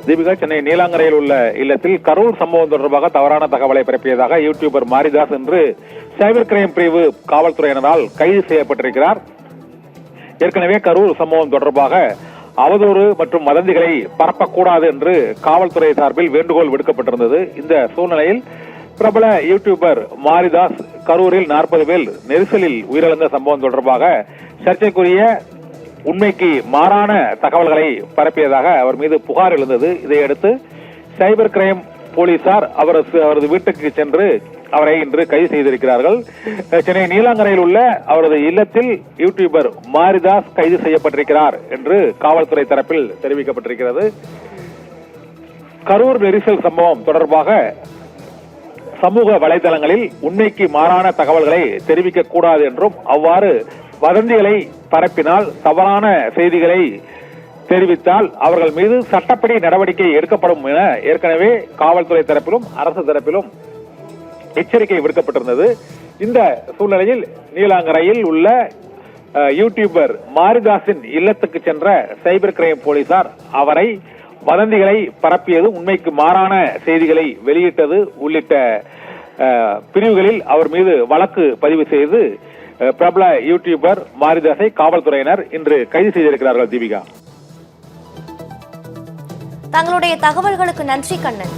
தீபிகா, சென்னை நீலாங்கரையில் உள்ள இல்லத்தில் கரூர் சம்பவம் தொடர்பாக தவறான தகவலை பரப்பியதாக யூடியூபர் மாரிதாஸ் என்று சைபர் கிரைம் பிரிவு காவல்துறையினரால் கைது செய்யப்பட்டிருக்கிறார். ஏற்கனவே கரூர் சம்பவம் தொடர்பாக அவதூறு மற்றும் வதந்திகளை பரப்பக்கூடாது என்று காவல்துறை சார்பில் வேண்டுகோள் விடுக்கப்பட்டிருந்தது. இந்த சூழ்நிலையில் பிரபல யூடியூபர் மாரிதாஸ் கரூரில் 40 பேர் நெரிசலில் உயிரிழந்த சம்பவம் தொடர்பாக சர்ச்சைக்குரிய உண்மைக்கு மாறான தகவல்களை பரப்பியதாக அவர் மீது புகார் எழுந்தது. இதையடுத்து சைபர் கிரைம் போலீசார் அவரது வீட்டுக்கு சென்று அவரை இன்று கைது செய்திருக்கிறார்கள். சென்னை நீலாங்கரையில் உள்ள அவரது இல்லத்தில் யூடியூபர் மாரிதாஸ் கைது செய்யப்பட்டிருக்கிறார் என்று காவல்துறை தரப்பில் தெரிவிக்கப்பட்டிருக்கிறது. கரூர் நெரிசல் சம்பவம் தொடர்பாக சமூக வலைதளங்களில் உண்மைக்கு மாறான தகவல்களை தெரிவிக்க கூடாது என்றும், அவ்வாறு வதந்திகளை பரப்பினால், தவறான செய்திகளை தெரிவித்தால் அவர்கள் மீது சட்டப்படி நடவடிக்கை எடுக்கப்படும் என ஏற்கனவே காவல்துறை தரப்பிலும் அரசு தரப்பிலும் எச்சரிக்கை விடுக்கப்பட்டிருந்தது. இந்த சூழ்நிலையில் நீலாங்கரையில் உள்ள யூடியூபர் மாரிதாஸின் இல்லத்துக்கு சென்ற சைபர் கிரைம் போலீசார் அவரை வதந்திகளை பரப்பியது, உண்மைக்கு மாறான செய்திகளை வெளியிட்டது உள்ளிட்ட பிரிவுகளில் அவர் மீது வழக்கு பதிவு செய்து பிரபல யூடியூபர் மாரிதாஸை காவல்துறையினர் இன்று கைது செய்திருக்கிறார்கள். தீபிகா, தங்களுடைய தகவல்களுக்கு நன்றி கண்ணன்.